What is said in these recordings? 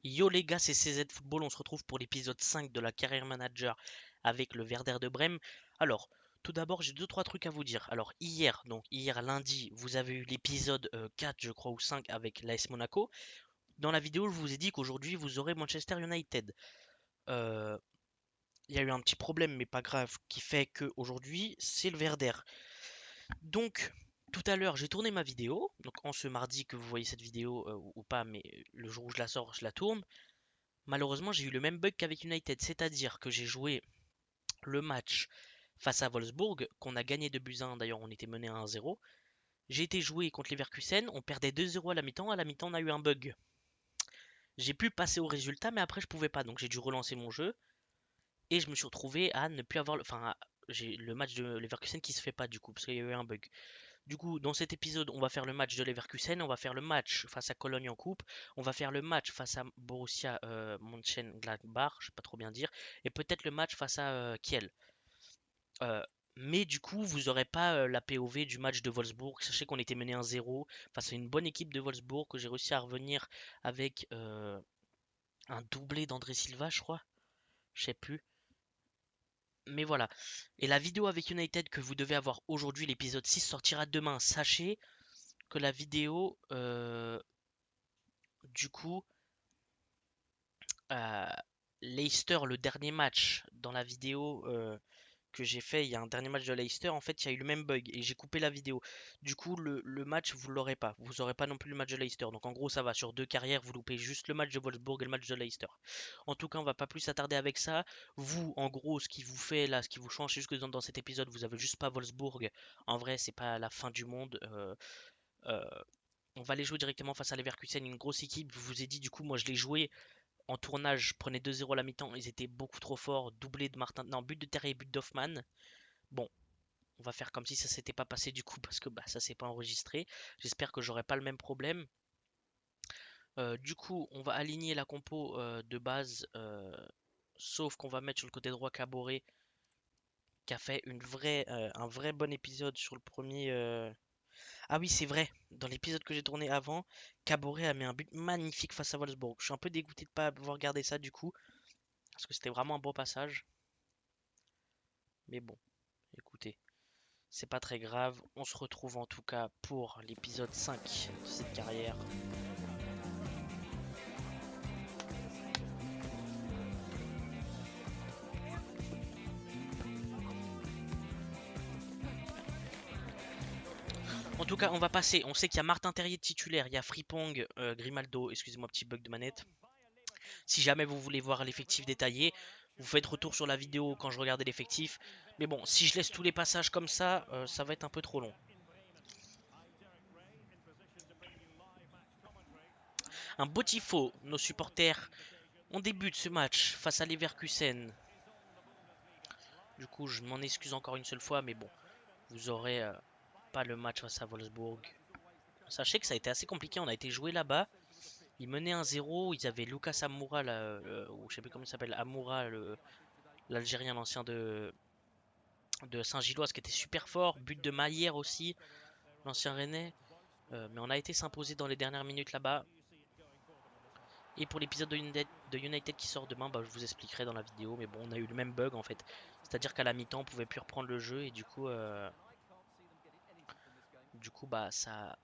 Yo les gars, c'est CZ Football, on se retrouve pour l'épisode 5 de la Career Manager avec le Werder de Brême. Alors, tout d'abord, j'ai deux trois trucs à vous dire. Alors, hier lundi, vous avez eu l'épisode 4, je crois, ou 5 avec l'AS Monaco. Dans la vidéo, je vous ai dit qu'aujourd'hui, vous aurez Manchester United. Euh, Il y a eu un petit problème, mais pas grave, qui fait que aujourd'hui, c'est le Werder. Donc, tout à l'heure, j'ai tourné ma vidéo. Donc, en ce mardi que vous voyez cette vidéo ou pas, mais le jour où je la sors, je la tourne. Malheureusement, j'ai eu le même bug qu'avec United, c'est-à-dire que j'ai joué le match face à Wolfsburg, qu'on a gagné 2-1, d'ailleurs on était mené à 1-0. J'ai été joué contre Leverkusen, on perdait 2-0 à la mi-temps on a eu un bug. J'ai pu passer au résultat, mais après je pouvais pas, donc j'ai dû relancer mon jeu, et je me suis retrouvé à ne plus avoir... Enfin, j'ai le match de Leverkusen qui se fait pas du coup, parce qu'il y a eu un bug. Du coup, dans cet épisode, on va faire le match de Leverkusen, on va faire le match face à Cologne en coupe, on va faire le match face à Borussia Mönchengladbach, je sais pas trop bien dire, et peut-être le match face à Kiel. Euh, mais du coup, vous n'aurez pas la POV du match de Wolfsburg. Sachez qu'on était mené 1-0 face à une bonne équipe de Wolfsburg, que j'ai réussi à revenir avec un doublé d'André Silva, je crois. Je sais plus. Mais voilà. Et la vidéo avec United que vous devez avoir aujourd'hui, l'épisode 6 sortira demain. Sachez que la vidéo, du coup, euh, Leicester, le dernier match dans la vidéo que j'ai fait, il y a un dernier match de Leicester, en fait, il y a eu le même bug et j'ai coupé la vidéo. Du coup, le match, vous l'aurez pas. Vous aurez pas non plus le match de Leicester. Donc en gros, ça va. Sur deux carrières, vous loupez juste le match de Wolfsburg et le match de Leicester. En tout cas, on va pas plus s'attarder avec ça. Vous, en gros, ce qui vous fait là, ce qui vous change, c'est juste que dans cet épisode, vous avez juste pas Wolfsburg. En vrai, c'est pas la fin du monde. Euh, on va les jouer directement face à Leverkusen, une grosse équipe. Je vous ai dit, du coup, moi, je l'ai joué en tournage. Je prenais 2-0 à la mi-temps. Ils étaient beaucoup trop forts. Doublé de Martin. Non, but de Terre et but d'Hoffman. Bon, on va faire comme si ça s'était pas passé du coup parce que bah, ça s'est pas enregistré. J'espère que j'aurai pas le même problème. Du coup, on va aligner la compo de base, sauf qu'on va mettre sur le côté droit Caboret qui a fait un vrai bon épisode sur le premier. Ah oui, c'est vrai. Dans l'épisode que j'ai tourné avant, Caboret a mis un but magnifique face à Wolfsburg. Je suis un peu dégoûté de pas avoir regardé ça du coup parce que c'était vraiment un beau passage. Mais bon, écoutez. C'est pas très grave, on se retrouve en tout cas pour l'épisode 5 de cette carrière. En tout cas, on va passer. On sait qu'il y a Martin Terrier de titulaire, il y a Fripong, Grimaldo, excusez-moi, petit bug de manette. Si jamais vous voulez voir l'effectif détaillé, vous faites retour sur la vidéo quand je regardais l'effectif. Mais bon, si je laisse tous les passages comme ça, ça va être un peu trop long. Un beau tifo, nos supporters. On débute ce match face à Leverkusen. Du coup, je m'en excuse encore une seule fois, mais bon, vous aurez pas le match face à Wolfsburg. Sachez que ça a été assez compliqué, on a été joué là-bas. Ils menaient 1-0, ils avaient Lucas Amoura, là, ou je sais plus comment il s'appelle, Amoura, l'Algérien, l'ancien de Saint-Gilloise, qui était super fort. But de Maillère aussi, l'ancien Rennais. Mais on a été s'imposer dans les dernières minutes là-bas. Et pour l'épisode de United qui sort demain, bah, je vous expliquerai dans la vidéo. Mais bon, on a eu le même bug en fait. C'est-à-dire qu'à la mi-temps, on pouvait plus reprendre le jeu et du coup bah ça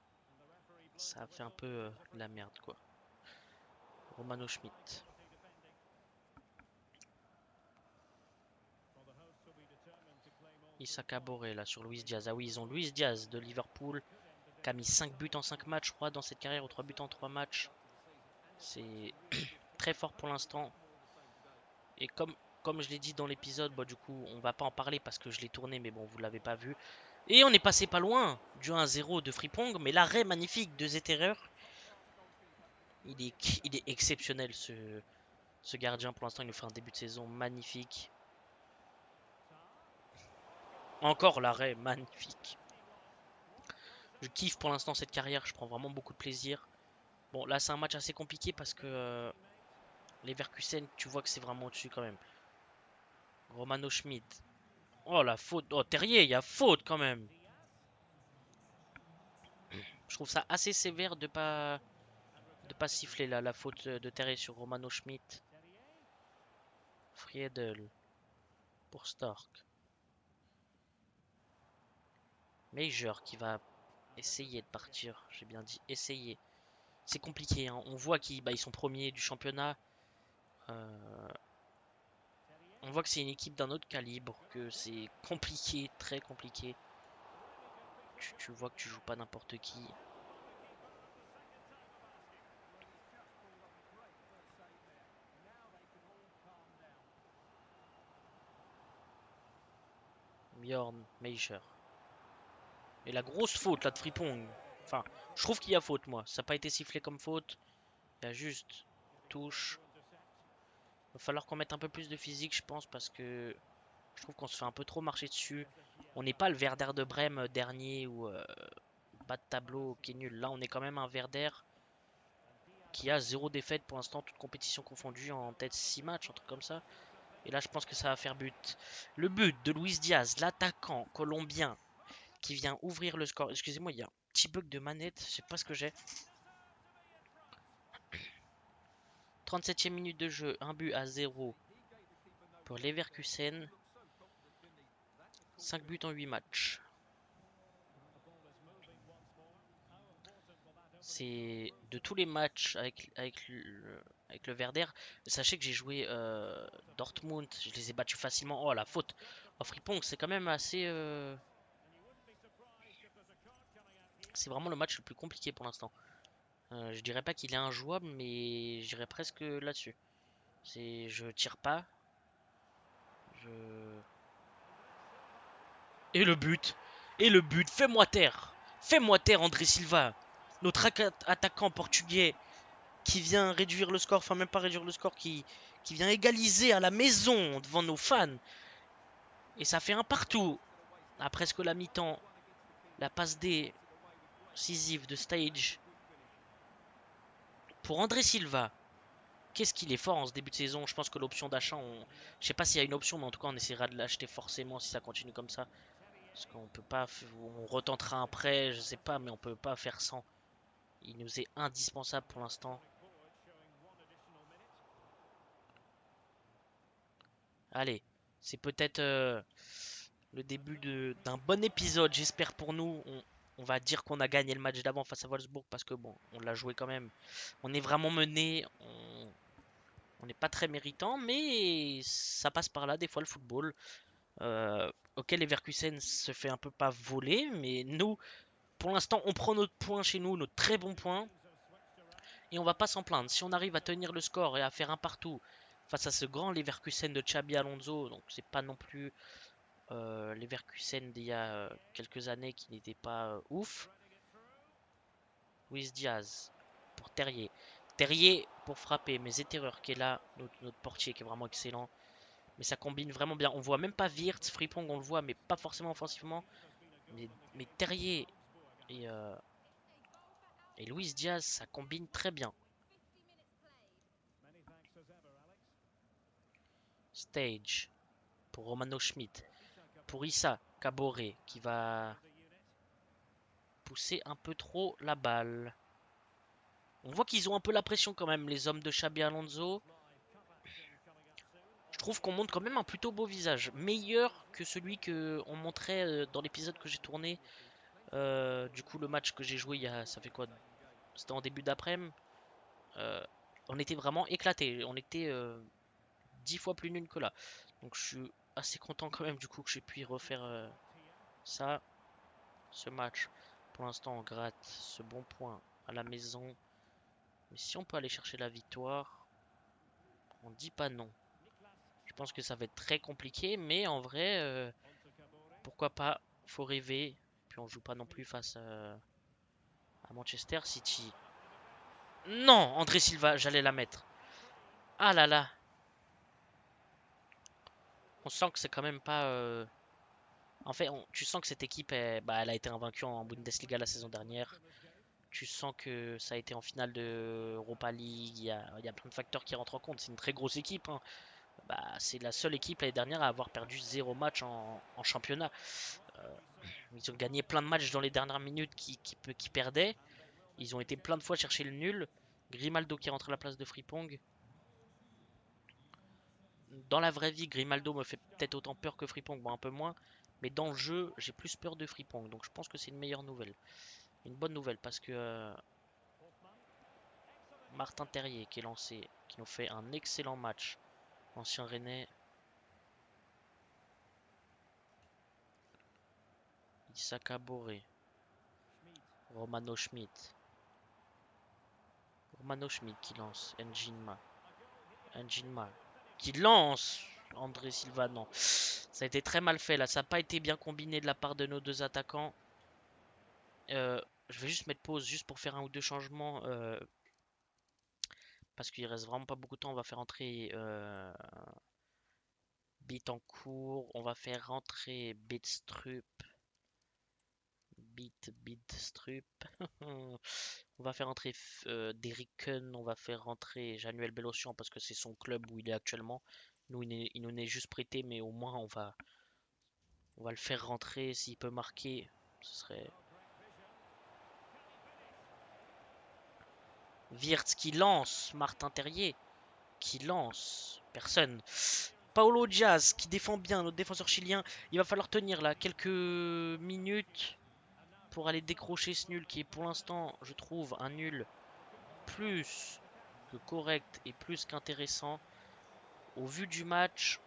a fait un peu la merde quoi. Romano Schmidt. Issa Boré là sur Luis Diaz. Ah oui, ils ont Luis Diaz de Liverpool qui a mis 5 buts en 5 matchs, je crois, dans cette carrière, ou 3 buts en 3 matchs. C'est très fort pour l'instant. Et comme je l'ai dit dans l'épisode, bah, du coup, on va pas en parler parce que je l'ai tourné, mais bon, vous l'avez pas vu. Et on est passé pas loin du 1-0 de Fripong, mais l'arrêt magnifique de Zetterer. Il est exceptionnel ce gardien. Pour l'instant, il nous fait un début de saison magnifique. Encore l'arrêt magnifique. Je kiffe pour l'instant cette carrière, je prends vraiment beaucoup de plaisir. Bon, là, c'est un match assez compliqué parce que Leverkusen, tu vois que c'est vraiment au-dessus quand même. Romano Schmidt. Oh la faute. Oh Terrier, il y a faute quand même. Je trouve ça assez sévère de pas siffler la faute de Terry sur Romano Schmidt. Friedel pour Stark. Major qui va essayer de partir. J'ai bien dit essayer. C'est compliqué, hein. On voit qu'ils ils sont premiers du championnat. Euh, on voit que c'est une équipe d'un autre calibre, que c'est compliqué, très compliqué. Tu vois que tu joues pas n'importe qui. Bjorn, Major. Et la grosse faute là de Frimpong. Enfin, je trouve qu'il y a faute, moi. Ça n'a pas été sifflé comme faute. Il y a juste touche. Il va falloir qu'on mette un peu plus de physique, je pense, parce que je trouve qu'on se fait un peu trop marcher dessus. On n'est pas le Werder de Brême dernier ou bas de tableau qui est nul. Là, on est quand même un Werder qui a 0 défaite pour l'instant, toute compétition confondue, en tête 6 matchs, un truc comme ça. Et là, je pense que ça va faire but. Le but de Luis Diaz, l'attaquant colombien, qui vient ouvrir le score. Excusez-moi, il y a un petit bug de manette, je sais pas ce que j'ai. 37e minute de jeu, 1-0 pour Leverkusen. 5 buts en 8 matchs. C'est de tous les matchs avec le Werder. Sachez que j'ai joué Dortmund, je les ai battus facilement. Oh la faute. Oh, Frimpong, c'est quand même assez. C'est vraiment le match le plus compliqué pour l'instant. Je dirais pas qu'il est injouable, mais j'irais presque là-dessus. Je tire pas. Je... Et le but. Et le but. Fais-moi taire. Fais-moi taire, André Silva. Notre attaquant portugais qui vient réduire le score, enfin même pas réduire le score, qui vient égaliser à la maison devant nos fans. Et ça fait un partout. À presque la mi-temps, la passe décisive de Stage pour André Silva. Qu'est-ce qu'il est fort en ce début de saison. Je pense que l'option d'achat, je sais pas s'il y a une option, mais en tout cas on essaiera de l'acheter forcément si ça continue comme ça. Parce qu'on peut pas, on retentera un prêt, je sais pas, mais on peut pas faire sans. Il nous est indispensable pour l'instant. Allez, c'est peut-être le début d'un bon épisode, j'espère pour nous. On va dire qu'on a gagné le match d'avant face à Wolfsburg parce que bon, on l'a joué quand même. On est vraiment mené, on n'est pas très méritant, mais ça passe par là des fois le football. Ok, Leverkusen se fait un peu pas voler, mais nous, pour l'instant, on prend notre point chez nous, notre très bon point, et on va pas s'en plaindre. Si on arrive à tenir le score et à faire un partout face à ce grand Leverkusen de Xabi Alonso, donc c'est pas non plus Leverkusen d'il y a quelques années qui n'était pas ouf. Luis Diaz pour Terrier. Terrier pour frapper, mais Zetterer qui est là, notre portier qui est vraiment excellent. Mais ça combine vraiment bien. On voit même pas Wirtz, Frimpong, on le voit, mais pas forcément offensivement. Mais Terrier et Luis Diaz, ça combine très bien. Stage pour Romano Schmidt. Pour Issa Caboret qui va pousser un peu trop la balle. On voit qu'ils ont un peu la pression quand même, les hommes de Xabi Alonso. Je trouve qu'on montre quand même un plutôt beau visage. Meilleur que celui que on montrait dans l'épisode que j'ai tourné. Du coup, le match que j'ai joué ça fait quoi? C'était en début d'après-midi. On était vraiment éclatés. On était 10 fois plus nul que là. Donc je suis assez content quand même du coup que j'ai pu y refaire ça, ce match. Pour l'instant, on gratte ce bon point à la maison. Mais si on peut aller chercher la victoire, on dit pas non. Je pense que ça va être très compliqué, mais en vrai, pourquoi pas, faut rêver. Puis on joue pas non plus face à Manchester City. Non, André Silva, j'allais la mettre. Ah là là, on sent que c'est quand même pas. En fait, tu sens que cette équipe, elle a été invaincue en Bundesliga la saison dernière. Tu sens que ça a été en finale de Europa League. Il y a plein de facteurs qui rentrent en compte. C'est une très grosse équipe, hein. Bah, c'est la seule équipe l'année dernière à avoir perdu 0 match en championnat. Euh, Ils ont gagné plein de matchs dans les dernières minutes qui perdaient. Ils ont été plein de fois chercher le nul. Grimaldo qui rentre à la place de Frimpong. Dans la vraie vie, Grimaldo me fait peut-être autant peur que Frimpong, bon un peu moins. Mais dans le jeu, j'ai plus peur de Frimpong. Donc je pense que c'est une meilleure nouvelle. Une bonne nouvelle parce que Martin Terrier qui est lancé, qui nous fait un excellent match. Ancien Rennais. Isaka Boré. Romano Schmidt. Romano Schmidt qui lance. Njinma. Njinma. Qui lance André Silva, non. Ça a été très mal fait là. Ça n'a pas été bien combiné de la part de nos deux attaquants. Je vais juste mettre pause juste pour faire un ou deux changements. Parce qu'il reste vraiment pas beaucoup de temps. On va faire entrer Bittencourt. On va faire rentrer Bitstrup. Bitstrup. On va faire entrer Derricken. On va faire rentrer Januel Belocian parce que c'est son club où il est actuellement. Nous, il nous est juste prêté, mais au moins on va le faire rentrer. S'il peut marquer, ce serait. Wirtz qui lance. Martin Terrier qui lance. Personne. Paulo Diaz qui défend bien, notre défenseur chilien. Il va falloir tenir là quelques minutes pour aller décrocher ce nul qui est pour l'instant, je trouve, un nul plus que correct et plus qu'intéressant. Au vu du match,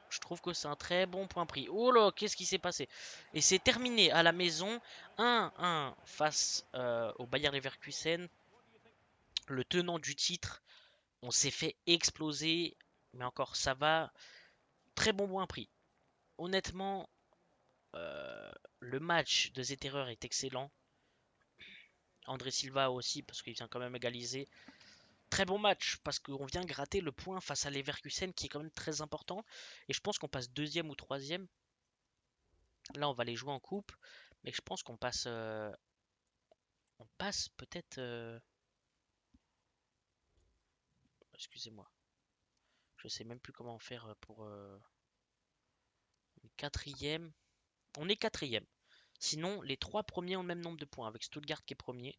je trouve que c'est un très bon point pris. Oh là, qu'est-ce qui s'est passé? Et c'est terminé à la maison 1-1 face au Bayer Leverkusen, le tenant du titre. On s'est fait exploser, mais encore ça va. Très bon point pris. Honnêtement, le match de Zetterer est excellent. André Silva aussi, parce qu'il vient quand même égaliser. Très bon match, parce qu'on vient gratter le point face à Leverkusen, qui est quand même très important. Et je pense qu'on passe deuxième ou troisième. Là, on va les jouer en coupe. Mais je pense qu'on passe. On passe peut-être. Excusez-moi. Je sais même plus comment faire pour. Quatrième. On est quatrième. Sinon, les trois premiers ont le même nombre de points, avec Stuttgart qui est premier,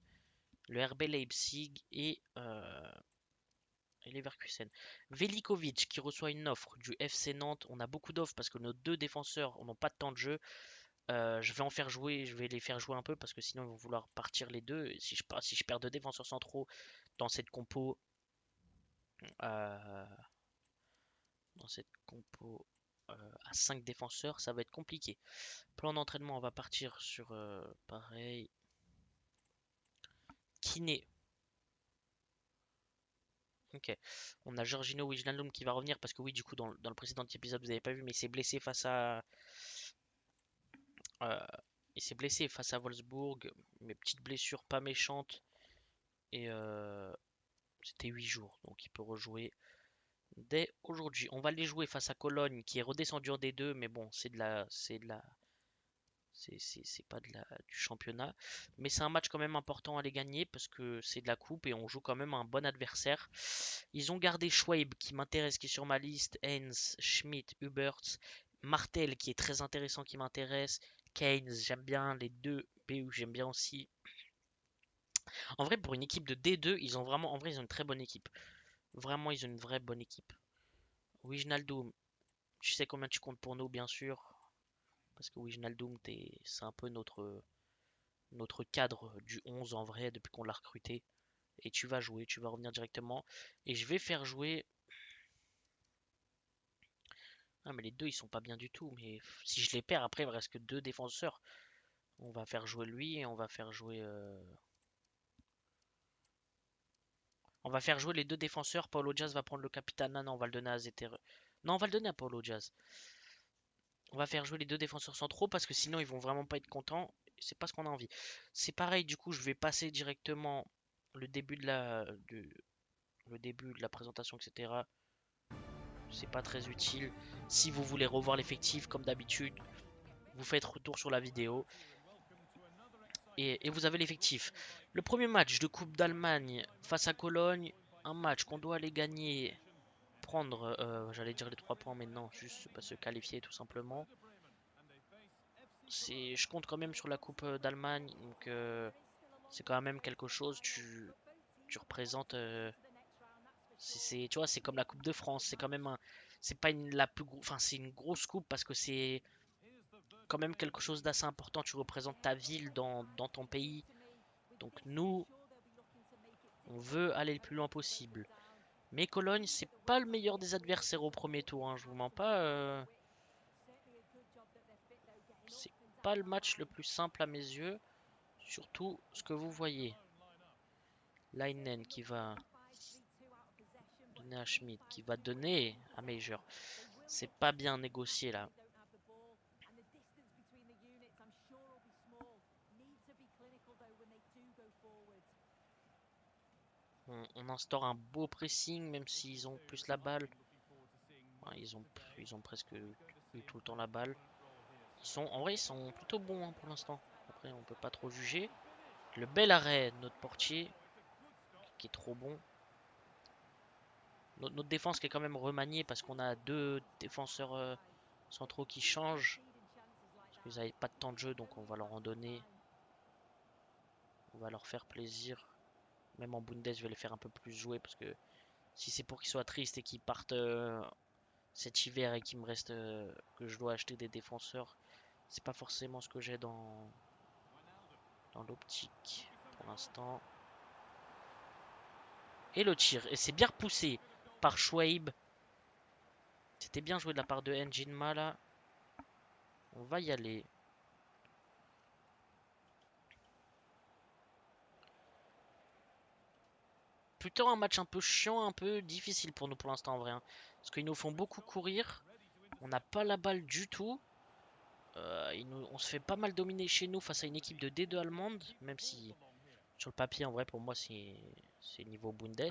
le RB Leipzig et Leverkusen. Velikovic qui reçoit une offre du FC Nantes. On a beaucoup d'offres parce que nos deux défenseurs n'ont pas de temps de jeu. Je vais en faire jouer, je vais les faire jouer un peu parce que sinon ils vont vouloir partir les deux. Et si je perds deux défenseurs centraux dans cette compo, euh, dans cette compo à 5 défenseurs, ça va être compliqué. Plan d'entraînement, on va partir sur pareil. Kiné. Ok. On a Jorginho Wijnaldum qui va revenir parce que oui, du coup, dans le précédent épisode, vous n'avez pas vu, mais il s'est blessé face à. euh, il s'est blessé face à Wolfsburg. Mais petite blessure pas méchante. Et c'était 8 jours. Donc il peut rejouer dès aujourd'hui. On va les jouer face à Cologne qui est redescendu en D2. Mais bon, c'est de la. C'est de la. C'est pas du championnat. Mais c'est un match quand même important à les gagner parce que c'est de la coupe et on joue quand même un bon adversaire. Ils ont gardé Schwab qui m'intéresse, qui est sur ma liste. Hens, Schmidt, Huberts. Martel qui est très intéressant, qui m'intéresse. Keynes, j'aime bien. Les deux. BU, j'aime bien aussi. En vrai, pour une équipe de D2, ils ont vraiment. En vrai, ils ont une très bonne équipe. Vraiment, ils ont une vraie bonne équipe. Wijnaldum, tu sais combien tu comptes pour nous, bien sûr. Parce que Wijnaldum, c'est un peu notre cadre du 11 en vrai, depuis qu'on l'a recruté. Et tu vas jouer, tu vas revenir directement. Et je vais faire jouer. Ah, mais les deux, ils sont pas bien du tout. Mais si je les perds, après, il me reste que deux défenseurs. On va faire jouer lui et on va faire jouer. On va faire jouer les deux défenseurs. Paulo Diaz va prendre le capitaine. Non, non, on va le donner à Zeter. Non, on va le donner à Paulo Diaz. On va faire jouer les deux défenseurs centraux parce que sinon ils vont vraiment pas être contents. C'est pas ce qu'on a envie. C'est pareil, du coup, je vais passer directement le début le début de la présentation, etc. C'est pas très utile. Si vous voulez revoir l'effectif, comme d'habitude, vous faites retour sur la vidéo et vous avez l'effectif. Le premier match de Coupe d'Allemagne face à Cologne, un match qu'on doit aller gagner, prendre, j'allais dire les 3 points, mais non, juste pas se qualifier tout simplement. Je compte quand même sur la Coupe d'Allemagne, donc c'est quand même quelque chose. Tu représentes. Tu vois, c'est comme la Coupe de France. C'est quand même c'est pas la plus enfin, c'est une grosse coupe parce que c'est quand même quelque chose d'assez important. Tu représentes ta ville dans ton pays. Donc nous, on veut aller le plus loin possible. Mais Cologne, c'est pas le meilleur des adversaires au premier tour, hein, je vous mens pas. C'est pas le match le plus simple à mes yeux. Surtout ce que vous voyez. Leinen qui va donner à Schmidt, qui va donner à Major. C'est pas bien négocié là. On instaure un beau pressing, même s'ils ont plus la balle. Ouais, ils ont presque eu tout le temps la balle. En vrai, ils sont plutôt bons, hein, pour l'instant. Après, on peut pas trop juger. Le bel arrêt de notre portier, qui est trop bon. Notre défense qui est quand même remaniée parce qu'on a deux défenseurs centraux qui changent. Parce qu'ils n'avaient pas de temps de jeu, donc on va leur en donner. On va leur faire plaisir. Même en Bundes, je vais les faire un peu plus jouer parce que si c'est pour qu'ils soient tristes et qu'ils partent cet hiver et qu'il me reste que je dois acheter des défenseurs, c'est pas forcément ce que j'ai dans l'optique pour l'instant. Et le tir, et c'est bien repoussé par Schweib. C'était bien joué de la part de Njinma là. On va y aller. Plutôt un match un peu chiant, un peu difficile pour nous pour l'instant en vrai, hein. Parce qu'ils nous font beaucoup courir. On n'a pas la balle du tout. On se fait pas mal dominer chez nous face à une équipe de D2 allemande. Même si sur le papier en vrai pour moi c'est niveau Bundes.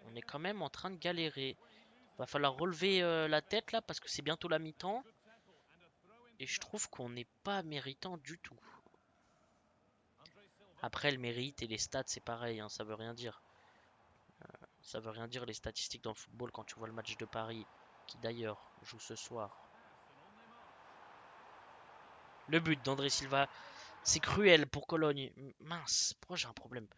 On est quand même en train de galérer. Va falloir relever la tête là parce que c'est bientôt la mi-temps. Et je trouve qu'on n'est pas méritant du tout. Après le mérite et les stats c'est pareil, hein, ça veut rien dire. Ça veut rien dire les statistiques dans le football quand tu vois le match de Paris, qui d'ailleurs joue ce soir. Le but d'André Silva, c'est cruel pour Cologne. Mince, pourquoi j'ai un problème?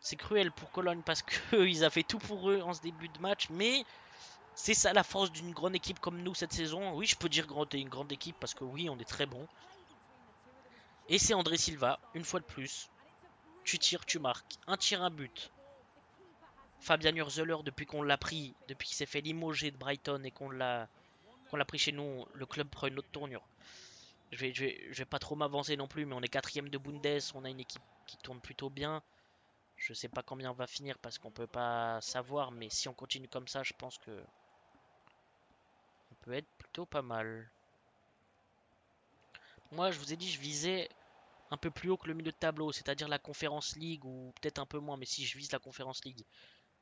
C'est cruel pour Cologne parce qu'ils avaient tout pour eux en ce début de match, mais c'est ça la force d'une grande équipe comme nous cette saison. Oui, je peux dire une grande équipe parce que oui, on est très bon. Et c'est André Silva, une fois de plus. Tu tires, tu marques. Un tir, un but. Fabian Hürzeler, depuis qu'on l'a pris, depuis qu'il s'est fait limoger de Brighton et qu'on l'a pris chez nous, le club prend une autre tournure. Je vais pas trop m'avancer non plus, mais on est quatrième de Bundes, on a une équipe qui tourne plutôt bien. Je sais pas combien on va finir parce qu'on peut pas savoir, mais si on continue comme ça, je pense que on peut être plutôt pas mal. Moi, je vous ai dit, je visais un peu plus haut que le milieu de tableau, c'est-à-dire la Conference League ou peut-être un peu moins, mais si je vise la Conference League.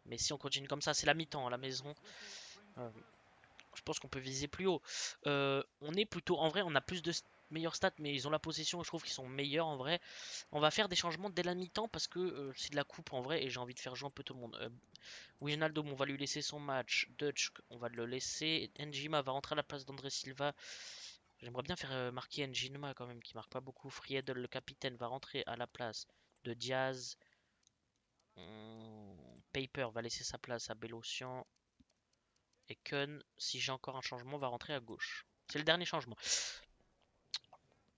Mais si on continue comme ça, c'est la mi-temps à la maison. Euh, je pense qu'on peut viser plus haut. On est plutôt, en vrai, on a plus de meilleurs stats, mais ils ont la possession, je trouve qu'ils sont meilleurs en vrai. On va faire des changements dès la mi-temps parce que c'est de la coupe en vrai et j'ai envie de faire jouer un peu tout le monde. Wijnaldum, on va lui laisser son match. Dutch, on va le laisser. Njima va rentrer à la place d'André Silva. J'aimerais bien faire marquer Njima quand même, qui marque pas beaucoup. Friedel, le capitaine, va rentrer à la place de Diaz. Paper va laisser sa place à Bélocian. Et Kun, si j'ai encore un changement, va rentrer à gauche. C'est le dernier changement.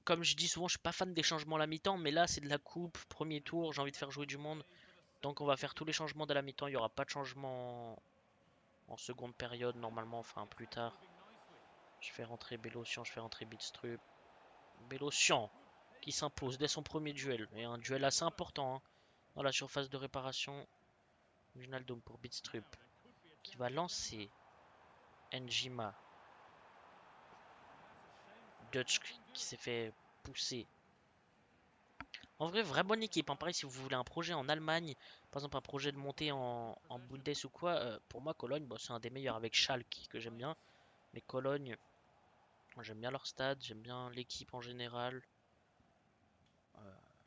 Comme je dis souvent, je suis pas fan des changements à la mi-temps, mais là c'est de la coupe, premier tour, j'ai envie de faire jouer du monde. Donc on va faire tous les changements de la mi-temps, il n'y aura pas de changement en seconde période normalement, enfin plus tard. Je fais rentrer Bélocian, je fais rentrer Bitstrup. Bélocian qui s'impose dès son premier duel. Et un duel assez important, hein, dans la surface de réparation. Wijnaldum pour Bitstrup qui va lancer Njima. Dutch qui s'est fait pousser. En vrai, vraie bonne équipe, hein. Pareil, si vous voulez un projet en Allemagne, par exemple un projet de montée en Bundes ou quoi, pour moi, Cologne, bon, c'est un des meilleurs avec Schalke que j'aime bien. Mais Cologne, moi, j'aime bien leur stade, j'aime bien l'équipe en général.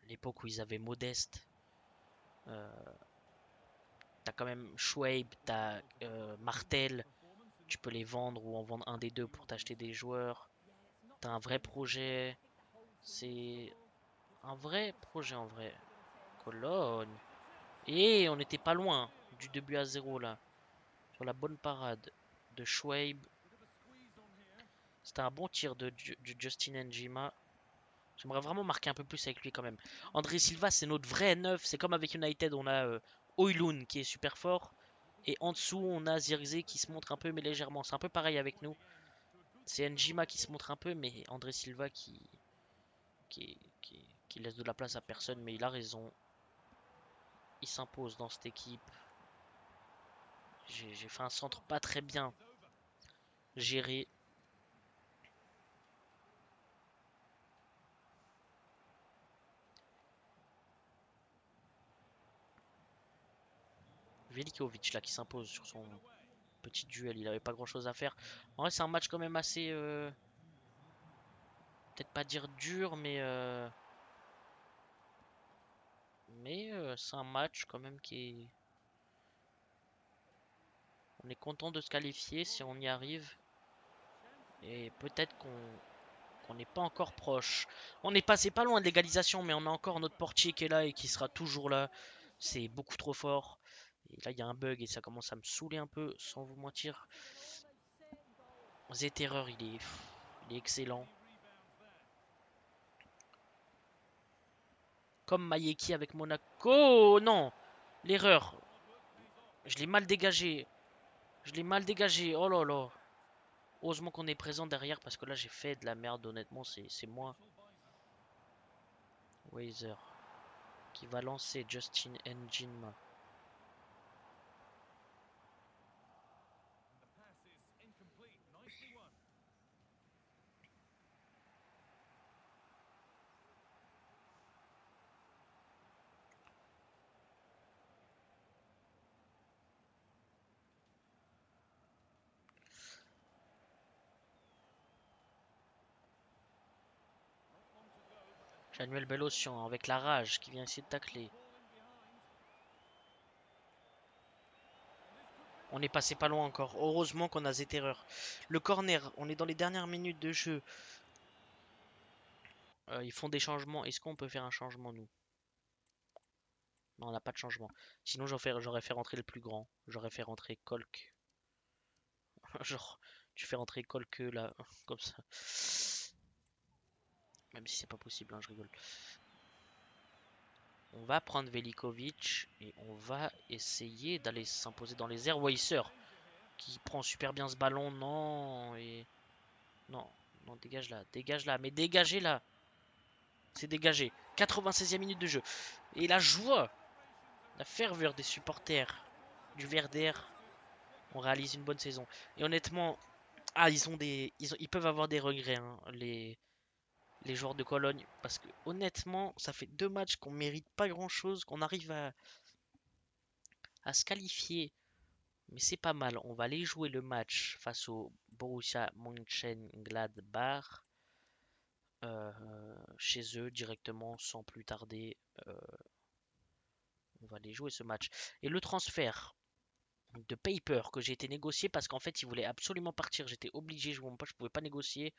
L'époque où ils avaient Modeste, euh, t'as quand même Schweib, t'as Martel, tu peux les vendre ou en vendre un des deux pour t'acheter des joueurs. T'as un vrai projet. C'est Un vrai projet en vrai. Cologne. Et on n'était pas loin du 2 buts à 0 là. Sur la bonne parade de Schweib. C'était un bon tir du Justin Njima. J'aimerais vraiment marquer un peu plus avec lui quand même. André Silva, c'est notre vrai neuf. C'est comme avec United, on a Højlund qui est super fort. Et en dessous, on a Zirkzee qui se montre un peu, mais légèrement. C'est un peu pareil avec nous. C'est Njima qui se montre un peu, mais André Silva qui laisse de la place à personne. Mais il a raison. Il s'impose dans cette équipe. J'ai fait un centre pas très bien géré. Velikovic là qui s'impose sur son petit duel. Il avait pas grand chose à faire. En vrai, c'est un match quand même assez. Peut-être pas dire dur, mais c'est un match quand même qui est. On est content de se qualifier si on y arrive. Et peut-être qu'on n'est pas encore proche. On est passé pas loin de l'égalisation, mais on a encore notre portier qui est là et qui sera toujours là. C'est beaucoup trop fort. Et là, il y a un bug et ça commence à me saouler un peu, sans vous mentir. Zetterer, il est excellent. Comme Mayeki avec Monaco. Oh non! L'erreur. Je l'ai mal dégagé. Je l'ai mal dégagé. Oh là là. Heureusement qu'on est présent derrière parce que là j'ai fait de la merde. Honnêtement, c'est moi. Weiser qui va lancer Justin Njinma. Januel Belocian avec la rage qui vient essayer de tacler. On est passé pas loin encore. Heureusement qu'on a cette erreur. Le corner, on est dans les dernières minutes de jeu. Ils font des changements. Est-ce qu'on peut faire un changement, nous? Non, on n'a pas de changement. Sinon, j'aurais fait rentrer le plus grand. J'aurais fait rentrer Colk. Genre, tu fais rentrer Colk là, comme ça. Même si c'est pas possible, hein, je rigole. On va prendre Velikovic et on va essayer d'aller s'imposer dans les airs. Weiser qui prend super bien ce ballon. Non, et non, non, dégage là, mais dégagez là. C'est dégagé. 96e minute de jeu. Et la joie, la ferveur des supporters du Verder. On réalise une bonne saison. Et honnêtement, ils peuvent avoir des regrets, hein, les joueurs de Cologne, parce que honnêtement, ça fait 2 matchs qu'on mérite pas grand-chose, qu'on arrive à se qualifier. Mais c'est pas mal. On va aller jouer le match face au Borussia Mönchengladbach euh, chez eux directement sans plus tarder. Euh, on va aller jouer ce match. Et le transfert de Paper que j'ai été négocié parce qu'en fait il voulait absolument partir. J'étais obligé, je pouvais pas négocier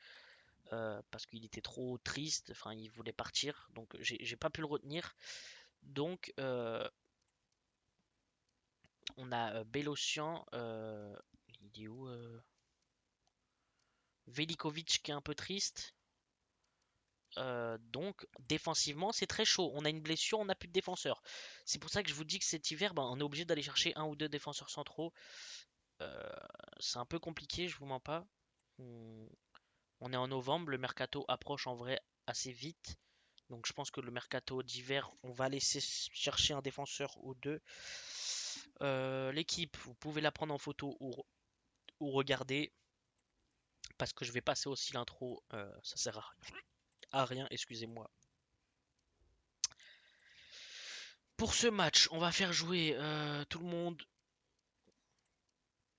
parce qu'il était trop triste. Enfin, il voulait partir, donc j'ai pas pu le retenir. Donc on a Belocian, il est où Velikovic qui est un peu triste. Donc défensivement c'est très chaud. On a une blessure, on n'a plus de défenseurs. C'est pour ça que je vous dis que cet hiver, ben, on est obligé d'aller chercher un ou deux défenseurs centraux. Euh, c'est un peu compliqué, je vous mens pas. On, on est en novembre, le mercato approche en vrai assez vite. Donc je pense que le mercato d'hiver, on va laisser chercher un défenseur ou deux. L'équipe, vous pouvez la prendre en photo ou regarder. Parce que je vais passer aussi l'intro. Ça sert à rien, excusez-moi. Pour ce match, on va faire jouer tout le monde.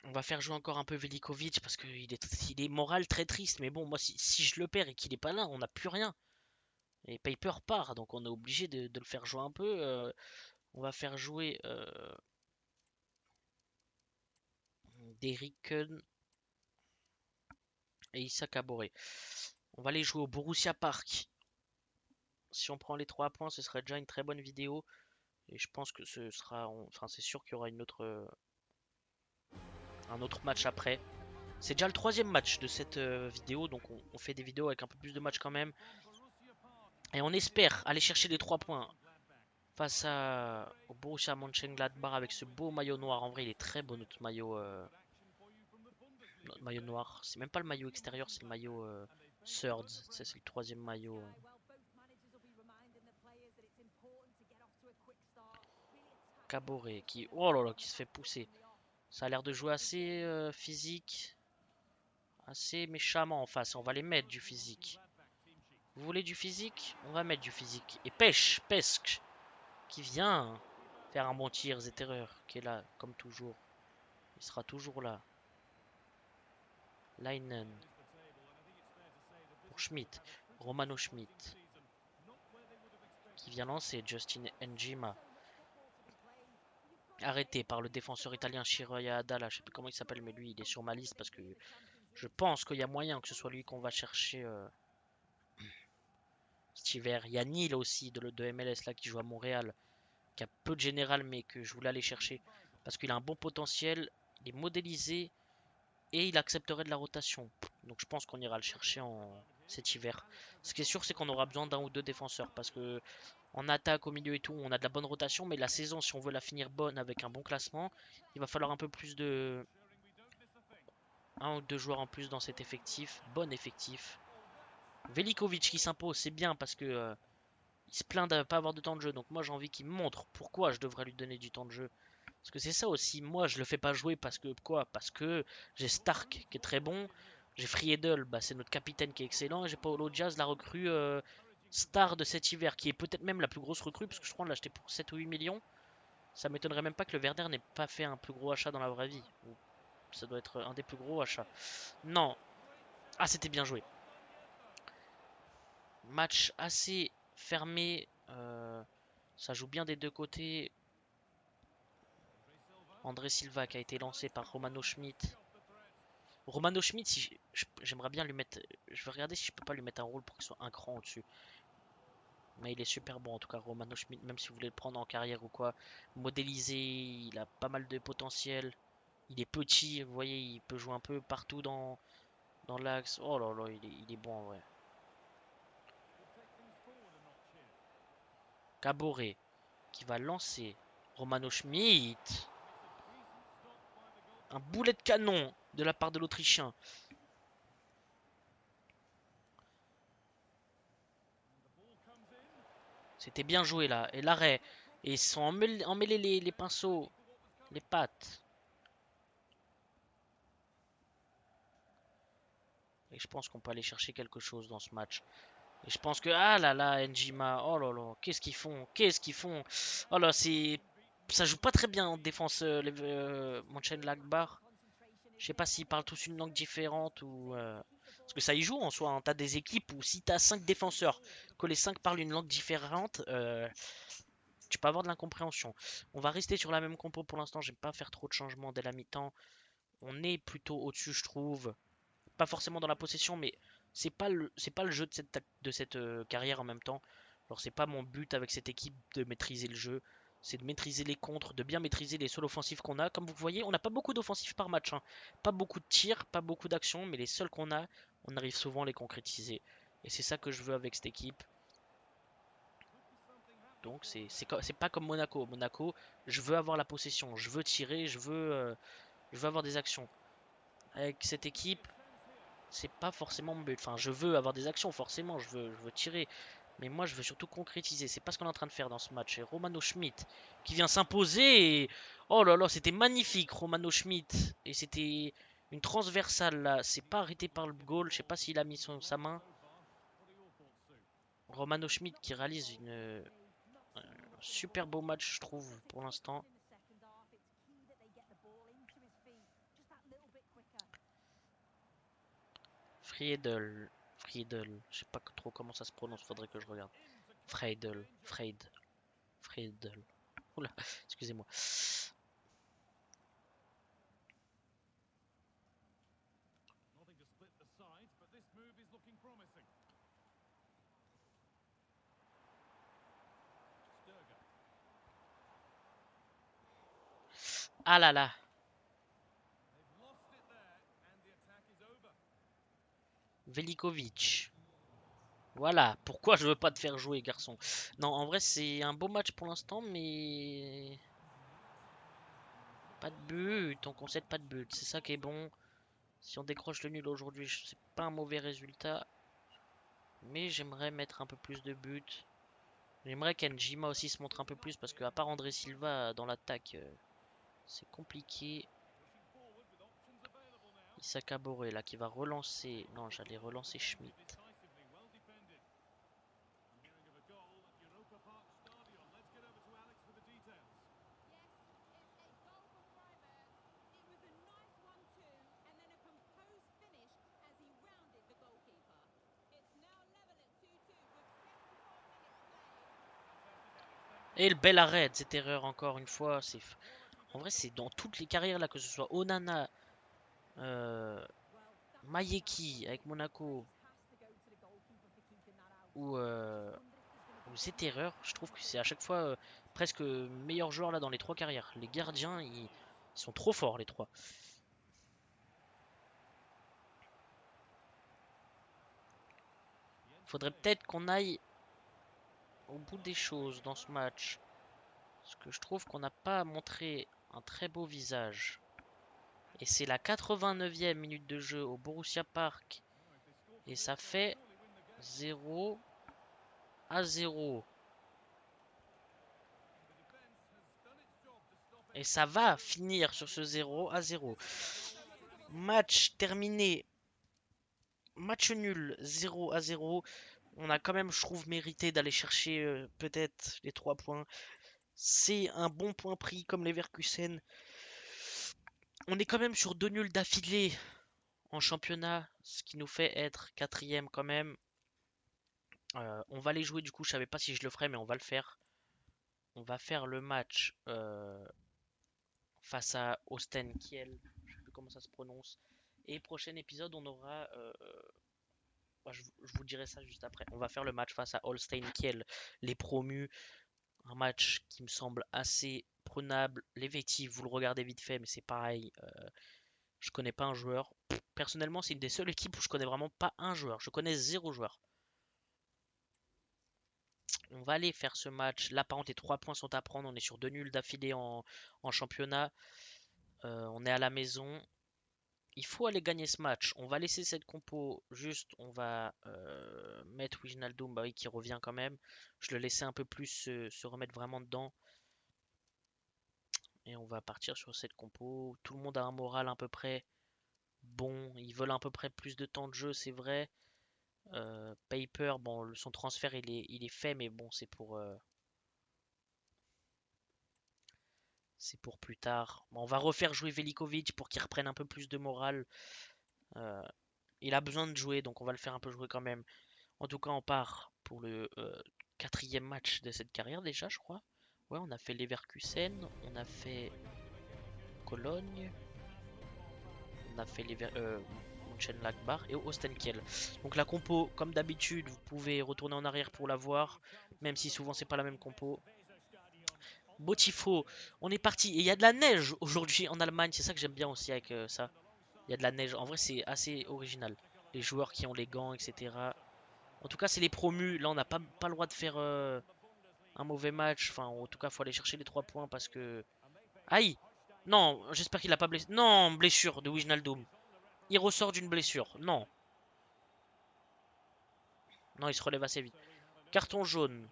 On va faire jouer encore un peu Velikovic parce qu'il est moral très triste. Mais bon, moi, si je le perds et qu'il est pas là, on n'a plus rien. Et Paper part, donc on est obligé de le faire jouer un peu. On va faire jouer Deriken et Issa Kabore. On va aller jouer au Borussia Park Si on prend les 3 points, ce serait déjà une très bonne vidéo. Et je pense que ce sera, enfin c'est sûr qu'il y aura un autre match après. C'est déjà le 3e match de cette vidéo, donc on fait des vidéos avec un peu plus de matchs quand même. Et on espère aller chercher les 3 points face au Borussia Mönchengladbach avec ce beau maillot noir. En vrai, il est très beau notre maillot noir. C'est même pas le maillot extérieur, c'est le maillot Thirds. Ça, c'est le 3e maillot. Caboret qui, oh là là, qui se fait pousser. Ça a l'air de jouer assez physique, assez méchamment en face. On va les mettre du physique. Vous voulez du physique? On va mettre du physique. Et Pesque, qui vient faire un bon tir, Zetterer, qui est là, comme toujours. Il sera toujours là. Leinen. Pour Schmidt. Romano Schmidt. Qui vient lancer Justin Njima. Arrêté par le défenseur italien Shiroya Adala. Je sais plus comment il s'appelle, mais lui, il est sur ma liste parce que je pense qu'il y a moyen que ce soit lui qu'on va chercher cet hiver. Il y a Neil aussi de MLS là qui joue à Montréal, qui a peu de général, mais que je voulais aller chercher parce qu'il a un bon potentiel. Il est modélisé et il accepterait de la rotation. Donc je pense qu'on ira le chercher cet hiver. Ce qui est sûr, c'est qu'on aura besoin d'un ou deux défenseurs parce que en attaque, au milieu et tout, on a de la bonne rotation, mais la saison, si on veut la finir bonne avec un bon classement, il va falloir un peu plus de un ou deux joueurs en plus dans cet effectif, bon effectif. Velikovic qui s'impose, c'est bien parce que il se plaint de ne pas avoir de temps de jeu. Donc moi j'ai envie qu'il me montre pourquoi je devrais lui donner du temps de jeu. Parce que c'est ça aussi, moi je le fais pas jouer parce que quoi? Parce que j'ai Stark qui est très bon, j'ai Friedel, bah, c'est notre capitaine qui est excellent, et j'ai Paulo Diaz, la recrue star de cet hiver, qui est peut-être même la plus grosse recrue, parce que je crois qu'on l'a acheté pour 7 ou 8 millions. Ça m'étonnerait même pas que le Werder n'ait pas fait un plus gros achat dans la vraie vie. Ça doit être un des plus gros achats. Non. Ah, c'était bien joué. Match assez fermé. Ça joue bien des deux côtés. André Silva qui a été lancé par Romano Schmidt. Romano Schmidt, si j'aimerais bien lui mettre. Je vais regarder si je peux pas lui mettre un rôle pour qu'il soit un cran au-dessus. Mais il est super bon en tout cas, Romano Schmidt, même si vous voulez le prendre en carrière ou quoi. Modélisé, il a pas mal de potentiel. Il est petit, vous voyez, il peut jouer un peu partout dans l'axe. Oh là là, il est bon en vrai. Caboret qui va lancer Romano Schmidt. Un boulet de canon de la part de l'Autrichien. C'était bien joué là. Et l'arrêt. Et ils sont emmêlés les pinceaux. Les pattes. Et je pense qu'on peut aller chercher quelque chose dans ce match. Et je pense que... Ah là là, Njima. Oh là là. Qu'est-ce qu'ils font? Qu'est-ce qu'ils font? Oh là, c'est... Ça joue pas très bien en défense, Mönchengladbach. Je sais pas s'ils parlent tous une langue différente ou... Parce que ça y joue en soi. Hein. T'as des équipes où si t'as 5 défenseurs, que les 5 parlent une langue différente, tu peux avoir de l'incompréhension. On va rester sur la même compo pour l'instant. J'aime pas faire trop de changements dès la mi-temps. On est plutôt au-dessus, je trouve. Pas forcément dans la possession, mais c'est pas le jeu de cette carrière en même temps. Alors c'est pas mon but avec cette équipe de maîtriser le jeu. C'est de maîtriser les contres, de bien maîtriser les seuls offensifs qu'on a. Comme vous voyez, on n'a pas beaucoup d'offensifs par match. Hein. Pas beaucoup de tirs, pas beaucoup d'actions, mais les seuls qu'on a, on arrive souvent à les concrétiser. Et c'est ça que je veux avec cette équipe. Donc c'est pas comme Monaco. Monaco, je veux avoir la possession, je veux tirer, je veux avoir des actions. Avec cette équipe, c'est pas forcément mon but. Enfin, je veux avoir des actions, forcément, je veux tirer. Mais moi, je veux surtout concrétiser. C'est pas ce qu'on est en train de faire dans ce match. Et Romano Schmidt qui vient s'imposer. Oh là là, c'était magnifique, Romano Schmidt. Et c'était une transversale là. C'est pas arrêté par le goal. Je sais pas s'il a mis sa main. Romano Schmidt qui réalise un super beau match, je trouve, pour l'instant. Friedel. Friedel. Je sais pas trop comment ça se prononce, faudrait que je regarde. Friedel. Oula, excusez-moi. Ah là là. Velikovic. Voilà, pourquoi je veux pas te faire jouer, garçon. Non, en vrai, c'est un beau match pour l'instant, mais pas de but. On concède pas de but. C'est ça qui est bon. Si on décroche le nul aujourd'hui, c'est pas un mauvais résultat. Mais j'aimerais mettre un peu plus de buts. J'aimerais qu'Enjima aussi se montre un peu plus parce qu'à part André Silva dans l'attaque, c'est compliqué. Issa Boré là qui va relancer. Non, j'allais relancer Schmidt. Et le bel arrêt, cette erreur encore une fois. En vrai, c'est dans toutes les carrières là, que ce soit Onana, euh, Mayeki avec Monaco ou, ou cette erreur, je trouve que c'est à chaque fois presque meilleur joueur là dans les trois carrières. Les gardiens, ils sont trop forts les trois. Faudrait peut-être qu'on aille au bout des choses dans ce match. Parce que je trouve qu'on n'a pas montré un très beau visage. Et c'est la 89e minute de jeu au Borussia Park. Et ça fait 0-0. Et ça va finir sur ce 0-0. Match terminé. Match nul 0-0. On a quand même, je trouve, mérité d'aller chercher peut-être les 3 points. C'est un bon point pris comme les Leverkusen. On est quand même sur 2 nuls d'affilée en championnat, ce qui nous fait être quatrième quand même. On va les jouer du coup, je savais pas si je le ferais, mais on va le faire. On va faire le match face à Osten Kiel, je sais plus comment ça se prononce. Et prochain épisode, on aura, je vous dirai ça juste après. On va faire le match face à Holstein Kiel, les promus. Un match qui me semble assez prenable. L'effectif, vous le regardez vite fait, mais c'est pareil. Je connais pas un joueur. Personnellement, c'est une des seules équipes où je connais vraiment pas un joueur. Je connais zéro joueur. On va aller faire ce match. Là, par contre, les 3 points sont à prendre. On est sur 2 nuls d'affilée en championnat. On est à la maison. Il faut aller gagner ce match. On va laisser cette compo juste. On va mettre Wijnaldum, bah oui, qui revient quand même. Je le laissais un peu plus se remettre vraiment dedans. Et on va partir sur cette compo. Tout le monde a un moral à peu près bon. Ils veulent à peu près plus de temps de jeu, c'est vrai. Paper, bon, son transfert il est fait, mais bon, c'est pour plus tard. Bon, on va refaire jouer Velikovic pour qu'il reprenne un peu plus de morale. Euh, il a besoin de jouer, donc on va le faire un peu jouer quand même. En tout cas, on part pour le quatrième match de cette carrière déjà, je crois. Ouais, on a fait Leverkusen, on a fait Cologne, on a fait Mönchengladbach et Ostenkiel. Donc la compo, comme d'habitude, vous pouvez retourner en arrière pour la voir, même si souvent c'est pas la même compo. Botifo, on est parti. Et il y a de la neige aujourd'hui en Allemagne, c'est ça que j'aime bien aussi avec ça. Il y a de la neige, en vrai c'est assez original. Les joueurs qui ont les gants, etc. En tout cas, c'est les promus. Là, on n'a pas le droit de faire un mauvais match. Enfin, en tout cas, faut aller chercher les 3 points parce que. Aïe! Non, j'espère qu'il a pas blessé. Non, blessure de Wijnaldum. Il ressort d'une blessure. Non, non, il se relève assez vite. Carton jaune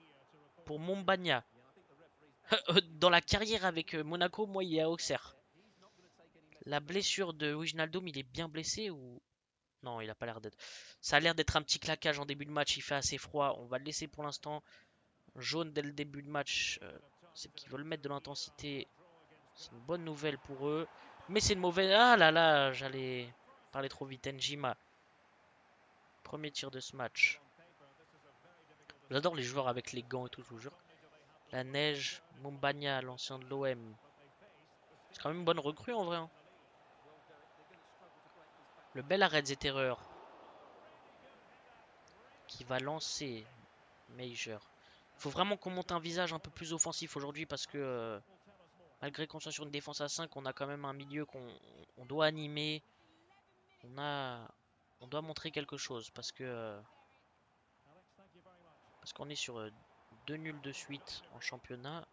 pour Mombagna. Dans la carrière avec Monaco, moi, il est à Auxerre. La blessure de Wijnaldum, il est bien blessé ou. Non, il a pas l'air d'être. Ça a l'air d'être un petit claquage en début de match. Il fait assez froid. On va le laisser pour l'instant. Jaune dès le début de match. C'est qu'ils veulent mettre de l'intensité. C'est une bonne nouvelle pour eux. Mais c'est une mauvaise. Ah là là, j'allais parler trop vite. Njima. Premier tir de ce match. J'adore les joueurs avec les gants et tout, je vous jure. La neige. Mumbagna, l'ancien de l'OM. C'est quand même une bonne recrue en vrai, hein. Le bel arrêt des terreurs qui va lancer Major. Il faut vraiment qu'on monte un visage un peu plus offensif aujourd'hui parce que Malgré qu'on soit sur une défense à 5, on a quand même un milieu qu'on doit animer. On a, on doit montrer quelque chose parce qu'on est sur 2 nuls de suite en championnat.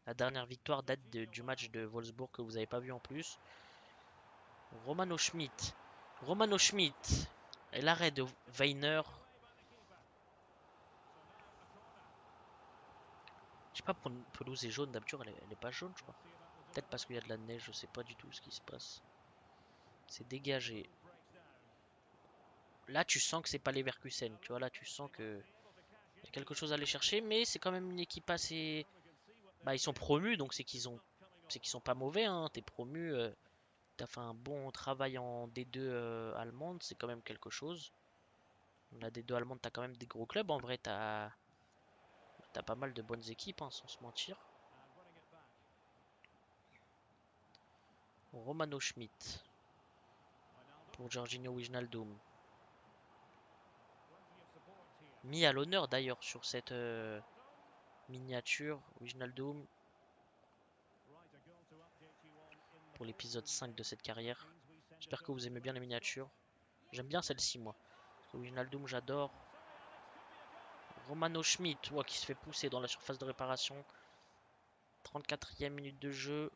La dernière victoire date du match de Wolfsburg que vous n'avez pas vu en plus. Romano Schmidt. Romano Schmidt. Et l'arrêt de Weiner. Je sais pas, pour une pelouse est jaune, d'habitude elle est pas jaune, je crois. Peut-être parce qu'il y a de la neige, je sais pas du tout ce qui se passe. C'est dégagé. Là, tu sens que c'est pas Leverkusen. Tu vois, là, tu sens que y a quelque chose à aller chercher, mais c'est quand même une équipe assez. Bah, ils sont promus, donc c'est qu'ils sont pas mauvais. Hein. T'es promu, t'as fait un bon travail en D2 allemande, c'est quand même quelque chose. La D2 allemande, t'as quand même des gros clubs. En vrai, t'as pas mal de bonnes équipes, hein, sans se mentir. Romano Schmidt pour Jorginho Wijnaldum. Mis à l'honneur d'ailleurs sur cette miniature, Wijnaldum, pour l'épisode 5 de cette carrière. J'espère que vous aimez bien les miniatures. J'aime bien celle-ci, moi. Parce que Wijnaldum, j'adore. Romano Schmidt, qui se fait pousser dans la surface de réparation. 34e minute de jeu.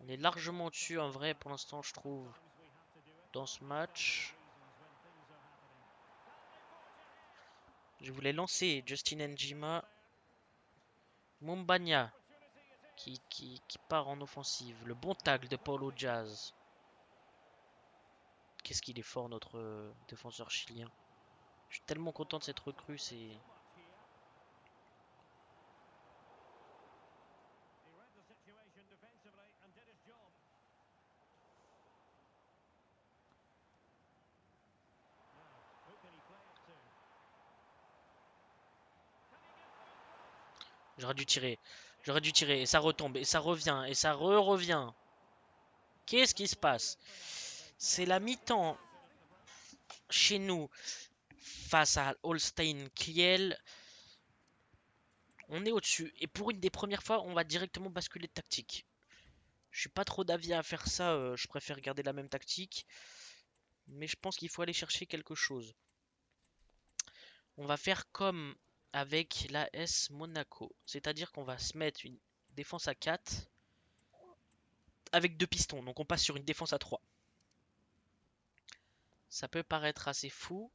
On est largement au-dessus, en vrai, pour l'instant, je trouve, dans ce match. Je voulais lancer Justin Njima. Mumbagna qui part en offensive. Le bon tacle de Paulo Diaz. Qu'est-ce qu'il est fort, notre défenseur chilien. Je suis tellement content de cette recrue, c'est... J'aurais dû tirer. J'aurais dû tirer. Et ça retombe. Et ça revient. Et ça revient. Qu'est-ce qui se passe? C'est la mi-temps chez nous face à Holstein Kiel. On est au-dessus. Et pour une des premières fois, on va directement basculer de tactique. Je suis pas trop d'avis à faire ça. Je préfère garder la même tactique. Mais je pense qu'il faut aller chercher quelque chose. On va faire comme avec l'AS Monaco. C'est-à-dire qu'on va se mettre une défense à 4 avec 2 pistons. Donc on passe sur une défense à 3. Ça peut paraître assez fou,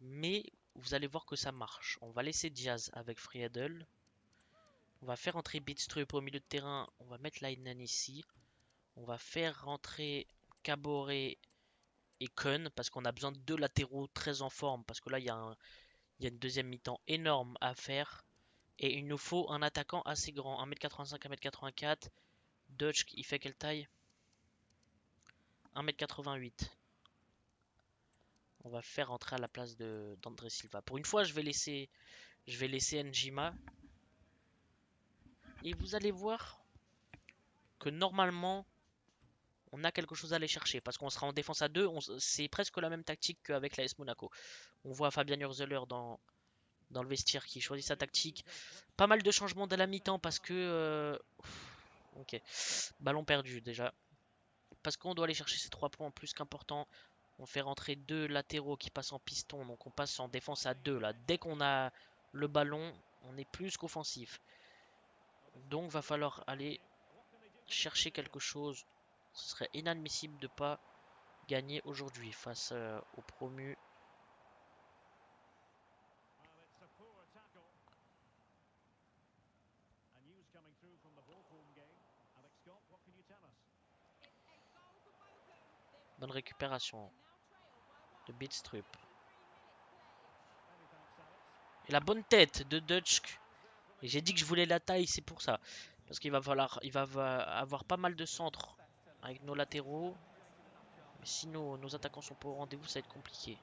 mais vous allez voir que ça marche. On va laisser Diaz avec Friedel. On va faire entrer Bidstrup au milieu de terrain. On va mettre Leinen ici. On va faire rentrer Caboret et Kun parce qu'on a besoin de 2 latéraux très en forme. Parce que là, il y a une deuxième mi-temps énorme à faire. Et il nous faut un attaquant assez grand. 1m85, 1m84. Dutch, il fait quelle taille? 1m88. On va faire rentrer à la place d'André Silva. Pour une fois, je vais laisser Njima. Et vous allez voir que normalement, on a quelque chose à aller chercher. Parce qu'on sera en défense à 2. C'est presque la même tactique qu'avec l'AS Monaco. On voit Fabian Hürzeler dans le vestiaire qui choisit sa tactique. Pas mal de changements dès la mi-temps parce que... ok. Ballon perdu déjà. Parce qu'on doit aller chercher ces 3 points plus qu'importants. On fait rentrer 2 latéraux qui passent en piston. Donc on passe en défense à 2 là. Dès qu'on a le ballon, on est plus qu'offensif. Donc va falloir aller chercher quelque chose. Ce serait inadmissible de ne pas gagner aujourd'hui face aux promus. Bonne récupération de Bitstrup. Et la bonne tête de Dutch. Et j'ai dit que je voulais la taille, c'est pour ça. Parce il va avoir pas mal de centres avec nos latéraux. Mais si nos attaquants sont pas au rendez-vous, ça va être compliqué.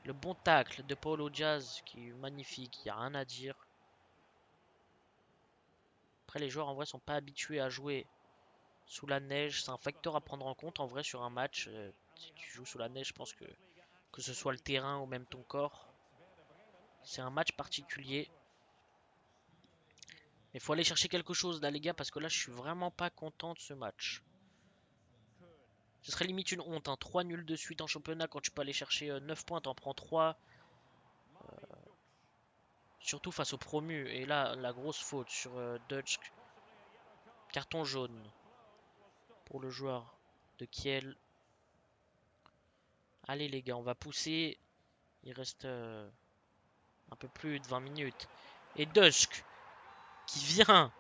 Le bon tacle de Paulo Diaz qui est magnifique, il n'y a rien à dire. Après, les joueurs en vrai sont pas habitués à jouer sous la neige. C'est un facteur à prendre en compte en vrai sur un match. Si tu joues sous la neige, je pense que ce soit le terrain ou même ton corps. C'est un match particulier. Il faut aller chercher quelque chose là les gars parce que là je suis vraiment pas content de ce match. Ce serait limite une honte, hein. 3 nuls de suite en championnat quand tu peux aller chercher 9 points, t'en prends 3. Surtout face au promu. Et là, la grosse faute sur Dutch. Carton jaune pour le joueur de Kiel. Allez les gars, on va pousser. Il reste un peu plus de 20 minutes. Et Dusk qui vient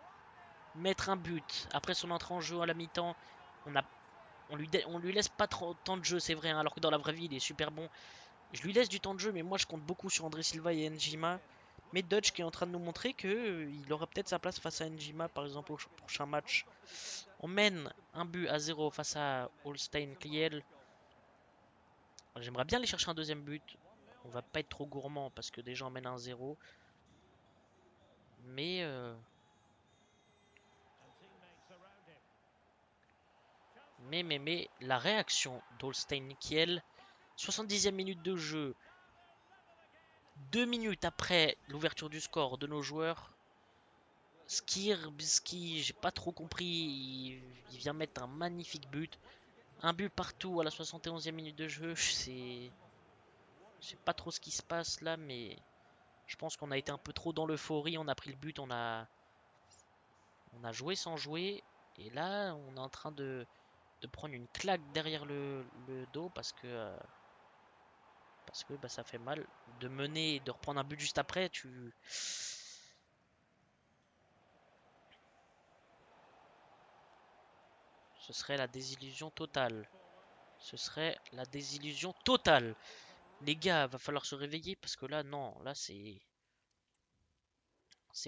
mettre un but après son entrée en jeu à la mi-temps. On a, on lui laisse pas trop de temps de jeu, c'est vrai, hein, alors que dans la vraie vie, il est super bon. Je lui laisse du temps de jeu, mais moi je compte beaucoup sur André Silva et Njima. Mais Dutch qui est en train de nous montrer que il aura peut-être sa place face à Njima, par exemple, au prochain match. On mène un but à 0 face à Holstein Kiel. J'aimerais bien aller chercher un deuxième but. On va pas être trop gourmand parce que déjà on mène un 0. Mais la réaction d'Holstein Kiel, 70e minute de jeu, 2 minutes après l'ouverture du score de nos joueurs, Skir, Biski, j'ai pas trop compris, il vient mettre un magnifique but. Un but partout à la 71e minute de jeu, je sais pas trop ce qui se passe là, mais je pense qu'on a été un peu trop dans l'euphorie, on a pris le but, on a joué sans jouer, et là on est en train de prendre une claque derrière le dos parce que bah, ça fait mal. De mener et de reprendre un but juste après, ce serait la désillusion totale. Ce serait la désillusion totale. Les gars, va falloir se réveiller parce que là, non, là c'est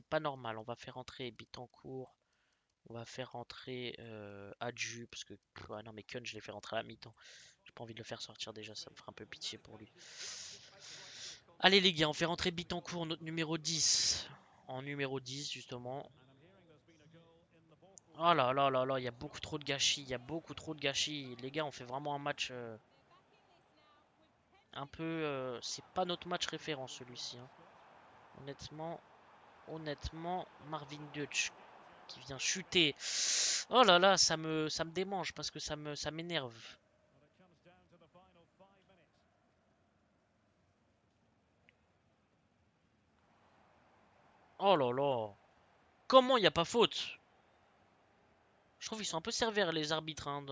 pas normal. On va faire entrer Bitancourt, on va faire rentrer Adju parce que ah non mais Kun, je l'ai fait rentrer à la mi-temps. J'ai pas envie de le faire sortir déjà, ça me fera un peu pitié pour lui. Allez les gars, on fait rentrer Bitancourt, notre numéro 10. En numéro 10 justement. Oh là là là là, il y a beaucoup trop de gâchis, il y a beaucoup trop de gâchis. Les gars, on fait vraiment un match un peu... c'est pas notre match référent celui-ci, hein. Honnêtement, honnêtement, Marvin Dutch qui vient chuter. Oh là là, ça me démange parce que ça m'énerve. Oh là là, comment il n'y a pas faute? Je trouve qu'ils sont un peu sévères les arbitres, hein,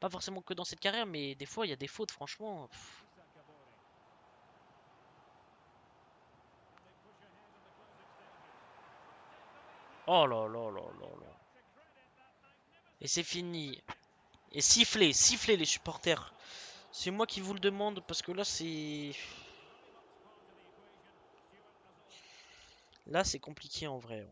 pas forcément que dans cette carrière, mais des fois il y a des fautes, franchement. Oh là là là là là. Et c'est fini. Et sifflez, sifflez les supporters. C'est moi qui vous le demande parce que là c'est... Là c'est compliqué en vrai.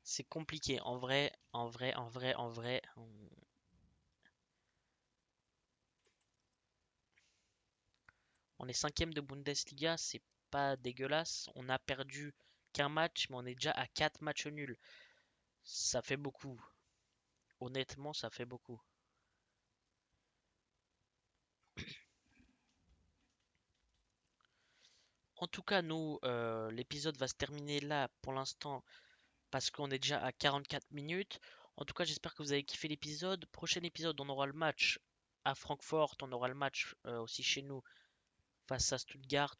C'est compliqué en vrai, en vrai, en vrai, en vrai. On est cinquième de Bundesliga, c'est pas dégueulasse. On a perdu qu'un match, mais on est déjà à 4 matchs nuls. Ça fait beaucoup. Honnêtement, ça fait beaucoup. En tout cas, nous, l'épisode va se terminer là pour l'instant parce qu'on est déjà à 44 minutes. En tout cas, j'espère que vous avez kiffé l'épisode. Prochain épisode, on aura le match à Francfort, on aura le match aussi chez nous face à Stuttgart.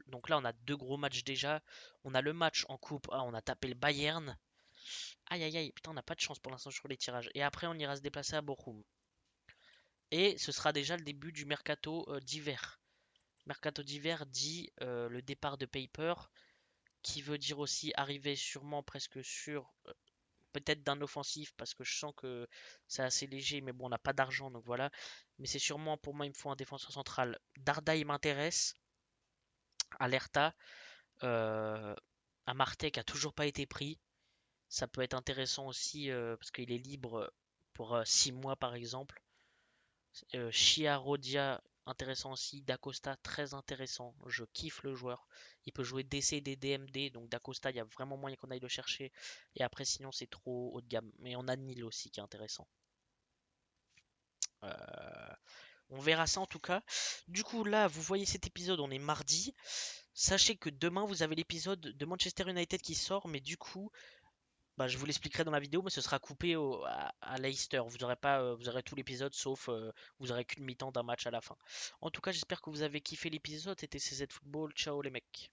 Donc là, on a deux gros matchs déjà. On a le match en coupe. Ah, on a tapé le Bayern. Aïe aïe aïe, putain, on n'a pas de chance pour l'instant sur les tirages. Et après, on ira se déplacer à Bochum. Et ce sera déjà le début du mercato d'hiver. Mercato d'hiver dit le départ de Paper, qui veut dire aussi arriver sûrement presque sûr, peut-être d'un offensif, parce que je sens que c'est assez léger, mais bon, on n'a pas d'argent, donc voilà. Mais c'est sûrement, pour moi, il me faut un défenseur central. Darda, il m'intéresse. Alerta. Euh, Amartey qui a toujours pas été pris. Ça peut être intéressant aussi parce qu'il est libre pour 6 mois par exemple. Chiarodia, intéressant aussi. Dacosta, très intéressant. Je kiffe le joueur. Il peut jouer DC, des DMD. Donc Dacosta, il y a vraiment moyen qu'on aille le chercher. Et après, sinon, c'est trop haut de gamme. Mais on a Nil aussi qui est intéressant. Euh, On verra ça en tout cas. Du coup, là, vous voyez cet épisode, on est mardi. Sachez que demain, vous avez l'épisode de Manchester United qui sort, mais du coup, bah, je vous l'expliquerai dans la vidéo, mais ce sera coupé à Leicester. Vous aurez pas, vous aurez tout l'épisode, sauf vous aurez qu'une mi-temps d'un match à la fin. En tout cas, j'espère que vous avez kiffé l'épisode. C'était CZ Football. Ciao les mecs.